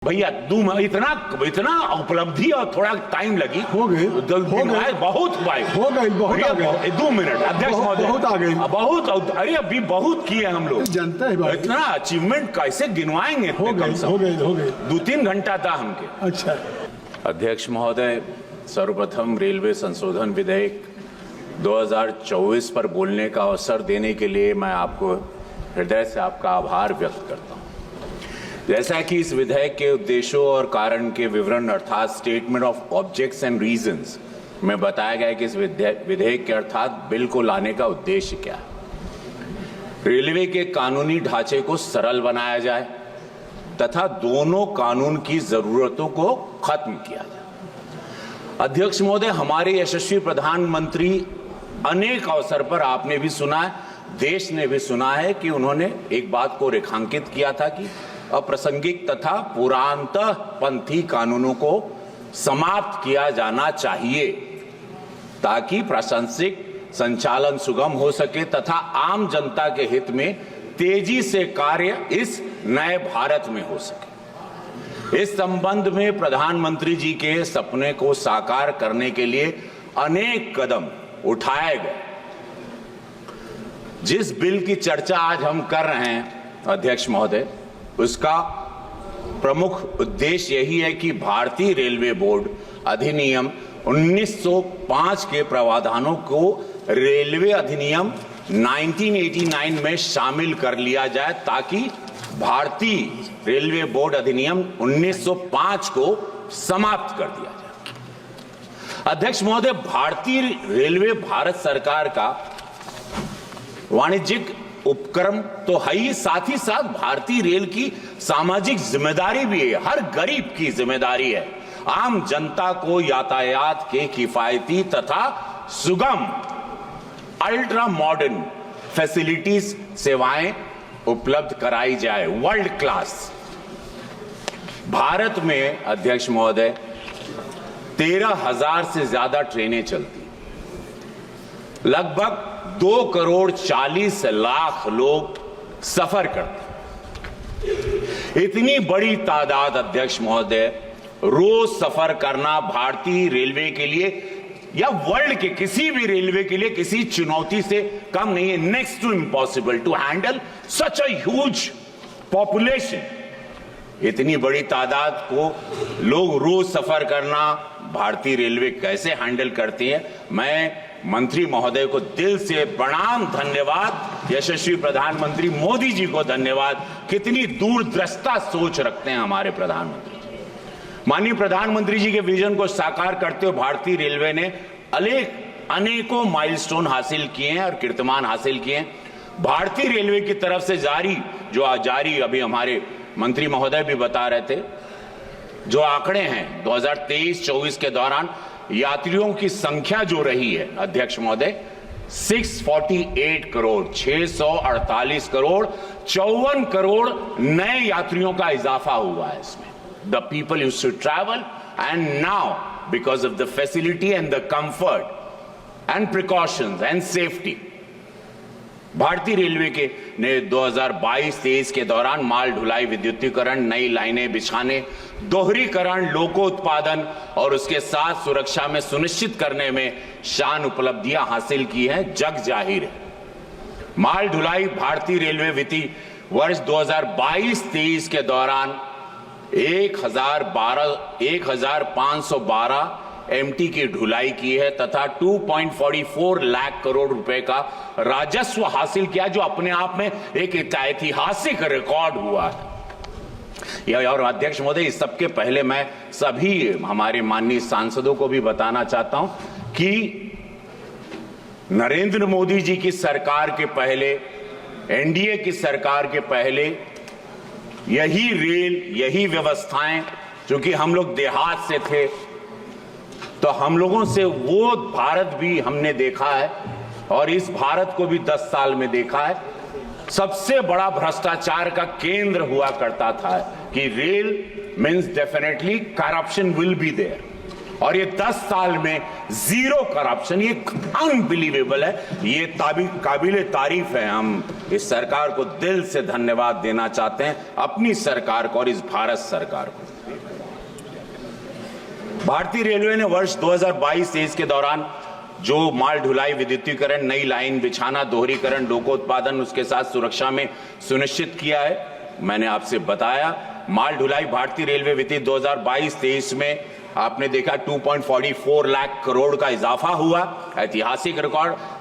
भैया इतना उपलब्धि और थोड़ा टाइम लगी हो गई बहुत हो गई बहुत आ गई 2 मिनट अध्यक्ष महोदय बहुत आ गई बहुत अरे अभी बहुत किए हम लोग जनता है इतना अचीवमेंट कैसे गिनवाएंगे हो गई 2-3 घंटा था हमके। अच्छा अध्यक्ष महोदय, सर्वप्रथम रेलवे संशोधन विधेयक 2024 पर बोलने का अवसर देने के लिए मैं आपको हृदय से आपका आभार व्यक्त करता हूं। जैसा कि इस विधेयक के उद्देश्यों और कारण के विवरण अर्थात statement of objects and reasons में बताया गया है कि इस विधेयक के अर्थात बिल को लाने का उद्देश्य क्या है। रेलवे के कानूनी ढांचे को सरल बनाया जाए तथा दोनों कानून की जरूरतों को खत्म किया जाए। अध्यक्ष महोदय, हमारे यशस्वी प्रधानमंत्री अनेक अवसर पर आपने भी सुना है, देश ने भी सुना है कि उन्होंने एक बात को रेखांकित किया था कि अप्रासंगिक तथा पुरातनपंथी कानूनों को समाप्त किया जाना चाहिए ताकि प्रशासनिक संचालन सुगम हो सके तथा आम जनता के हित में तेजी से कार्य इस नए भारत में हो सके। इस संबंध में प्रधानमंत्री जी के सपने को साकार करने के लिए अनेक कदम उठाए गए। जिस बिल की चर्चा आज हम कर रहे हैं अध्यक्ष महोदय, उसका प्रमुख उद्देश्य यही है कि भारतीय रेलवे बोर्ड अधिनियम 1905 के प्रावधानों को रेलवे अधिनियम 1989 में शामिल कर लिया जाए ताकि भारतीय रेलवे बोर्ड अधिनियम 1905 को समाप्त कर दिया जाए। अध्यक्ष महोदय, भारतीय रेलवे भारत सरकार का वाणिज्यिक उपक्रम तो है ही, साथ ही साथ भारतीय रेल की सामाजिक जिम्मेदारी भी है। हर गरीब की जिम्मेदारी है आम जनता को यातायात के किफायती तथा सुगम अल्ट्रा मॉडर्न फैसिलिटीज सेवाएं उपलब्ध कराई जाए। वर्ल्ड क्लास भारत में अध्यक्ष महोदय 13,000 से ज्यादा ट्रेनें चलती, लगभग 2,40,00,000 लोग सफर करते। इतनी बड़ी तादाद अध्यक्ष महोदय रोज सफर करना भारतीय रेलवे के लिए या वर्ल्ड के किसी भी रेलवे के लिए किसी चुनौती से कम नहीं है। Next to impossible to handle such a huge population. इतनी बड़ी तादाद को लोग रोज सफर करना भारतीय रेलवे कैसे हैंडल करती है। मैं मंत्री महोदय को दिल से प्रणाम, धन्यवाद। यशस्वी प्रधानमंत्री मोदी जी को धन्यवाद। कितनी दूरदृष्टा सोच रखते हैं हमारे प्रधानमंत्री। माननीय प्रधानमंत्री जी के विजन को साकार करते हुए भारतीय रेलवे ने अनेकों माइलस्टोन हासिल किए हैं और कीर्तिमान हासिल किए हैं। भारतीय रेलवे की तरफ से जारी अभी हमारे मंत्री महोदय भी बता रहे थे, जो आंकड़े हैं 2023-24 के दौरान यात्रियों की संख्या जो रही है अध्यक्ष महोदय 648 करोड़, 648 करोड़, 54 करोड़ नए यात्रियों का इजाफा हुआ है इसमें। The people used to travel and now because of the facility and the comfort and precautions and safety, भारतीय रेलवे के ने 2022-23 के दौरान माल ढुलाई, विद्युतीकरण, नई लाइनें बिछाने, दोहरीकरण, लोको उत्पादन और उसके साथ सुरक्षा में सुनिश्चित करने में शान उपलब्धियां हासिल की हैं, जग जाहिर है। माल ढुलाई भारतीय रेलवे वित्तीय वर्ष 2022-23 के दौरान 1,512 एमटी की ढुलाई की है तथा 2.44 लाख करोड़ रुपए का राजस्व हासिल किया, जो अपने आप में एक ऐतिहासिक रिकॉर्ड हुआ है। और अध्यक्ष महोदय, इस सबके पहले मैं सभी हमारे माननीय सांसदों को भी बताना चाहता हूं कि नरेंद्र मोदी जी की सरकार के पहले, एनडीए की सरकार के पहले यही रेल, यही व्यवस्थाएं, क्योंकि हम लोग देहात से थे तो हम लोगों से वो भारत भी हमने देखा है और इस भारत को भी 10 साल में देखा है। सबसे बड़ा भ्रष्टाचार का केंद्र हुआ करता था कि rail means definitely corruption will be there, और ये 10 साल में जीरो करप्शन, ये अनबिलीवेबल है। ये काबिले तारीफ है हम इस सरकार को दिल से धन्यवाद देना चाहते हैं, अपनी सरकार को और इस भारत सरकार को। भारतीय रेलवे ने वर्ष 2022-23 के दौरान जो माल ढुलाई, विद्युतीकरण, नई लाइन बिछाना, दोहरीकरण, लोकोत्पादन, उसके साथ सुरक्षा में सुनिश्चित किया है। मैंने आपसे बताया माल ढुलाई भारतीय रेलवे वित्तीय 2022-23 में आपने देखा 2.44 लाख करोड़ का इजाफा हुआ, ऐतिहासिक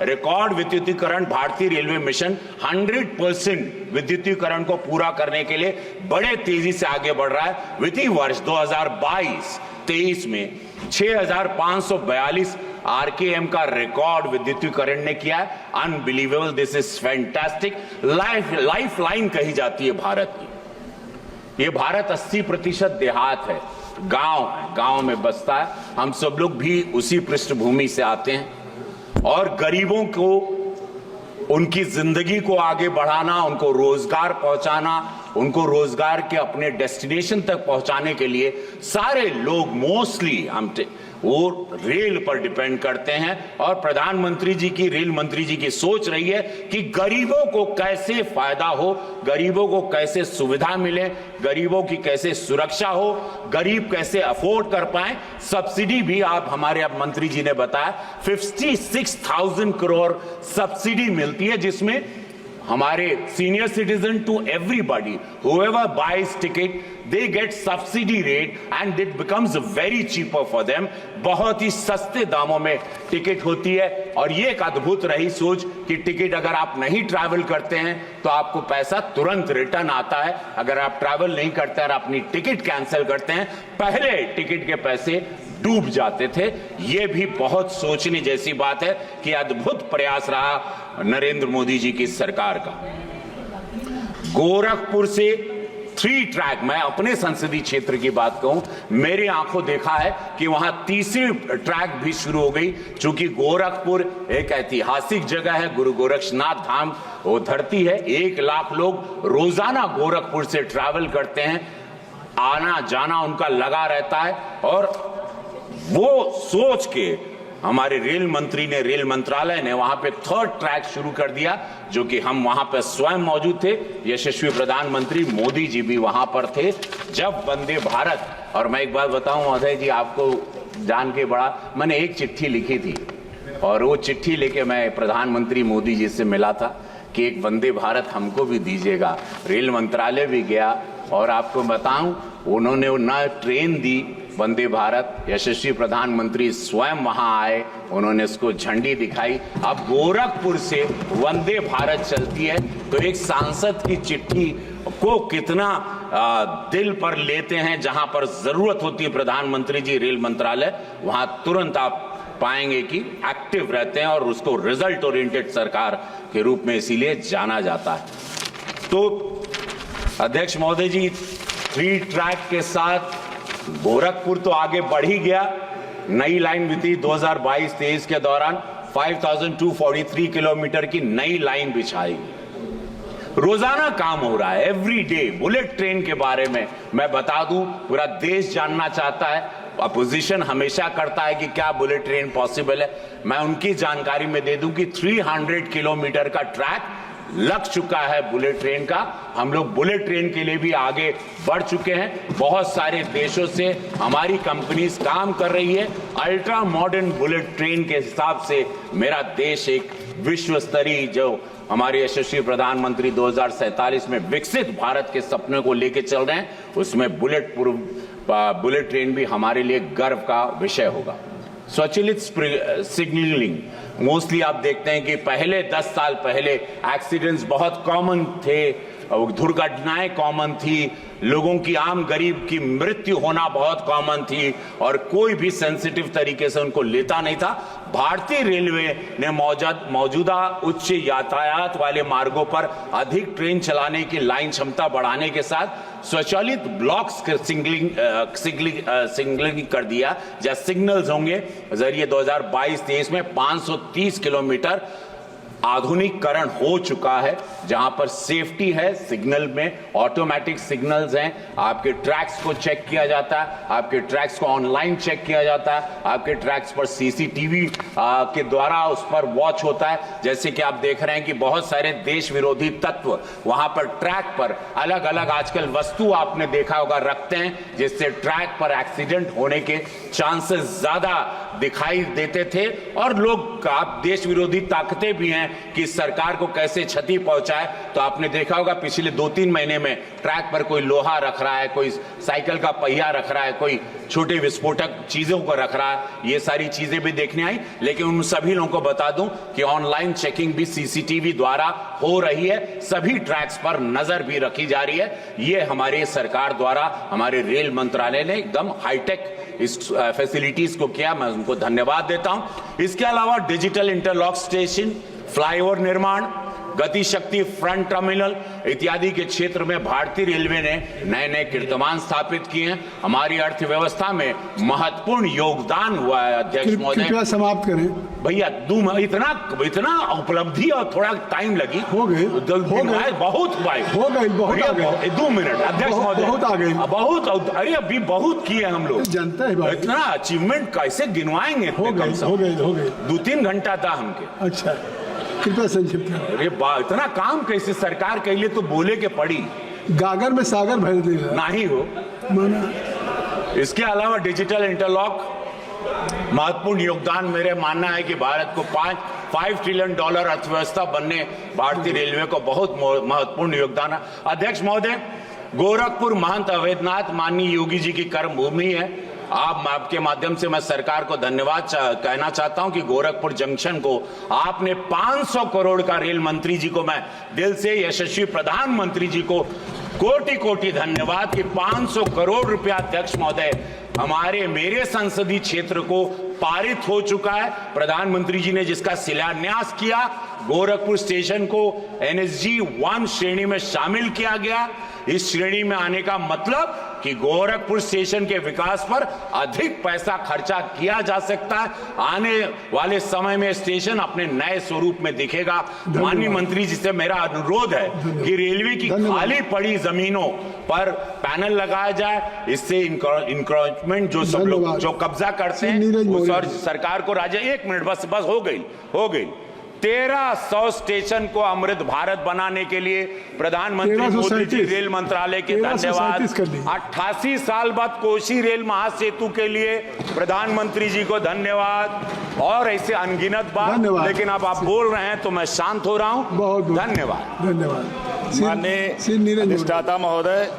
रिकॉर्ड विद्युतीकरण। भारतीय रेलवे मिशन 100% विद्युतीकरण को पूरा करने के लिए बड़े तेजी से आगे बढ़ रहा है। वित्तीय वर्ष 2022-23 में 6,542 आरकेएम का रिकॉर्ड विद्युतीकरण ने किया है। Unbelievable, this is fantastic. Life line कही जाती है भारत की। ये भारत 80% देहात है, गांव है, गांव में बसता है। हम सब लोग भी उसी पृष्ठभूमि से आते हैं और गरीबों को, उनकी जिंदगी को आगे बढ़ाना, उनको रोजगार पहुंचाना, उनको रोजगार के अपने डेस्टिनेशन तक पहुंचाने के लिए सारे लोग मोस्टली वो रेल पर डिपेंड करते हैं। और प्रधानमंत्री जी की, रेल मंत्री जी की सोच रही है कि गरीबों को कैसे फायदा हो, गरीबों को कैसे सुविधा मिले, गरीबों की कैसे सुरक्षा हो, गरीब कैसे अफोर्ड कर पाए। सब्सिडी भी आप, हमारे अब मंत्री जी ने बताया 56,000 करोड़ सब्सिडी मिलती है, जिसमें हमारे senior citizen to everybody, whoever buys ticket, they get subsidy rate and it becomes very cheaper for them। बहुत ही सस्ते दामों में टिकट होती है। और ये एक अद्भुत रही सोच कि टिकट अगर आप नहीं ट्रैवल करते हैं तो आपको पैसा तुरंत रिटर्न आता है। अगर आप ट्रैवल नहीं करते और अपनी टिकट कैंसिल करते हैं, पहले टिकट के पैसे डूब जाते थे। यह भी बहुत सोचने जैसी बात है कि अद्भुत प्रयास रहा नरेंद्र मोदी जी की सरकार का। गोरखपुर से 3 ट्रैक, मैं अपने संसदीय क्षेत्र की बात कहूं, मेरी आंखों देखा है कि वहां तीसरी ट्रैक भी शुरू हो गई। चूंकि गोरखपुर एक ऐतिहासिक जगह है, गुरु गोरक्षनाथ धाम वो धरती है। 1 लाख लोग रोजाना गोरखपुर से ट्रैवल करते हैं, आना जाना उनका लगा रहता है। और वो सोच के हमारे रेल मंत्री ने, रेल मंत्रालय ने वहां पे 3rd ट्रैक शुरू कर दिया, जो कि हम वहां पे स्वयं मौजूद थे। यशस्वी प्रधानमंत्री मोदी जी भी वहां पर थे जब वंदे भारत। और मैं एक बात बताऊं महोदय जी, आपको जान के बड़ा, मैंने एक चिट्ठी लिखी थी और वो चिट्ठी लेके मैं प्रधानमंत्री मोदी जी से मिला था कि एक वंदे भारत हमको भी दीजिएगा। रेल मंत्रालय भी गया और आपको बताऊं, उन्होंने ना ट्रेन दी वंदे भारत, यशस्वी प्रधानमंत्री स्वयं वहां आए, उन्होंने इसको झंडी दिखाई। अब गोरखपुर से वंदे भारत चलती है तो एक सांसद की चिट्ठी को कितना दिल पर लेते हैं। जहां पर जरूरत होती है प्रधानमंत्री जी, रेल मंत्रालय, वहां तुरंत आप पाएंगे कि एक्टिव रहते हैं और उसको रिजल्ट ओरिएंटेड सरकार के रूप में इसीलिए जाना जाता है। तो अध्यक्ष महोदय जी, 3 ट्रैक के साथ गोरखपुर तो आगे बढ़ ही गया। नई लाइन वित्तीय 2022-23 के दौरान 5,243 किलोमीटर की नई लाइन बिछाई। रोजाना काम हो रहा है, एवरी डे। बुलेट ट्रेन के बारे में मैं बता दूं, पूरा देश जानना चाहता है। अपोजिशन हमेशा करता है कि क्या बुलेट ट्रेन पॉसिबल है। मैं उनकी जानकारी में दे दूं कि 300 किलोमीटर का ट्रैक लग चुका है बुलेट ट्रेन का। हम लोग बुलेट ट्रेन के लिए भी आगे बढ़ चुके हैं। बहुत सारे देशों से हमारी कंपनीज काम कर रही है। अल्ट्रा मॉडर्न बुलेट ट्रेन के हिसाब से मेरा देश एक विश्व स्तरीय, जो हमारे यशस्वी प्रधानमंत्री 2047 में विकसित भारत के सपने को लेकर चल रहे हैं, उसमें बुलेट ट्रेन भी हमारे लिए गर्व का विषय होगा। स्वचालित सिग्नलिंग, मोस्टली आप देखते हैं कि पहले 10 साल पहले एक्सीडेंट्स बहुत कॉमन थे, दुर्घटनाएं कॉमन थी, लोगों की, आम गरीब की मृत्यु होना बहुत कॉमन थी और कोई भी सेंसिटिव तरीके से उनको लेता नहीं था। भारतीय रेलवे ने मौजूदा उच्च यातायात वाले मार्गों पर अधिक ट्रेन चलाने की लाइन क्षमता बढ़ाने के साथ स्वचालित ब्लॉक सिग्नलिंग कर दिया, जहां सिग्नल्स होंगे जरिए 2022-23 में 530 किलोमीटर आधुनिकीकरण हो चुका है, जहां पर सेफ्टी है, सिग्नल में ऑटोमेटिक सिग्नल्स हैं, आपके ट्रैक्स को चेक किया जाता है, आपके ट्रैक्स को ऑनलाइन चेक किया जाता है, आपके ट्रैक्स पर सीसीटीवी के द्वारा उस पर वॉच होता है। जैसे कि आप देख रहे हैं कि बहुत सारे देश विरोधी तत्व वहां पर ट्रैक पर अलग अलग आजकल वस्तु आपने देखा होगा रखते हैं, जिससे ट्रैक पर एक्सीडेंट होने के चांसेस ज्यादा दिखाई देते थे। और लोग आप देश विरोधी ताकतें भी हैं कि सरकार को कैसे क्षति पहुंचाए। तो आपने देखा होगा पिछले 2-3 महीने में ट्रैक पर कोई लोहा रख रहा है, कोई साइकिल का पहिया रख रहा है, कोई छोटे विस्फोटक चीजों को रख रहा है। ये सारी चीजें भी देखने आई। लेकिन उन सभी लोगों को बता दूं कि ऑनलाइन चेकिंग भी सीसीटीवी द्वारा हो रही है, सभी ट्रैक्स पर नजर भी रखी जा रही है। ये हमारे सरकार द्वारा, हमारे रेल मंत्रालय ने एकदम हाईटेक इस फैसिलिटीज को किया, मैं उनको धन्यवाद देता हूं। इसके अलावा डिजिटल इंटरलॉक स्टेशन, फ्लाईओवर निर्माण, गति शक्ति फ्रंट टर्मिनल इत्यादि के क्षेत्र में भारतीय रेलवे ने नए नए कीर्तिमान स्थापित किए हैं। हमारी अर्थव्यवस्था में महत्वपूर्ण योगदान हुआ है। अध्यक्ष महोदय, कृपया समाप्त करें। भैया इतना उपलब्धि और थोड़ा टाइम लगी, हो गए बहुत हुआ है। हो गई, बहुत आ गए। 2 मिनट अध्यक्ष महोदय, बहुत आ गई, बहुत। अरे अभी बहुत किए हम लोग, जनता है भाई। इतना अचीवमेंट कैसे गिनवाएंगे? हो गई 2-3 घंटा था हमके। अच्छा, कृपया संक्षिप्त करें। अरे इतना काम कैसे सरकार के लिए तो बोले के पड़ी, गागर में सागर भर देगा नहीं हो माना। इसके अलावा डिजिटल इंटरलॉक महत्वपूर्ण योगदान, मेरे मानना है कि भारत को $5 ट्रिलियन अर्थव्यवस्था बनने भारतीय रेलवे को बहुत महत्वपूर्ण योगदान है। अध्यक्ष महोदय, गोरखपुर महंत अवैधनाथ माननीय योगी जी की कर्म भूमि है। आपके माध्यम से मैं सरकार को धन्यवाद कहना चाहता हूं कि गोरखपुर जंक्शन को आपने 500 करोड़ का, रेल मंत्री जी को मैं दिल से, यशस्वी प्रधानमंत्री जी को कोटि कोटि धन्यवाद कि 500 करोड़ रुपया अध्यक्ष महोदय हमारे मेरे संसदीय क्षेत्र को पारित हो चुका है। प्रधानमंत्री जी ने जिसका शिलान्यास किया, गोरखपुर स्टेशन को NSG 1 श्रेणी में शामिल किया गया। इस श्रेणी में आने का मतलब कि गोरखपुर स्टेशन के विकास पर अधिक पैसा खर्चा किया जा सकता है। आने वाले समय में स्टेशन अपने नए स्वरूप में दिखेगा। माननीय मंत्री जी से मेरा अनुरोध है कि रेलवे की खाली पड़ी जमीनों पर पैनल लगाया जाए, इससे इंक्रोचमेंट जो सब लोग जो कब्जा करते हैं सरकार को राज्य 1 मिनट बस हो गई 1300 स्टेशन को अमृत भारत बनाने के लिए प्रधानमंत्री मोदी जी, रेल मंत्रालय के धन्यवाद। 88 साल बाद कोसी रेल महासेतु के लिए प्रधानमंत्री जी को धन्यवाद। और ऐसे अनगिनत बात, लेकिन अब आप बोल रहे हैं तो मैं शांत हो रहा हूं। बहुत धन्यवाद। धन्यवाद। माननीय अधिष्ठाता महोदय,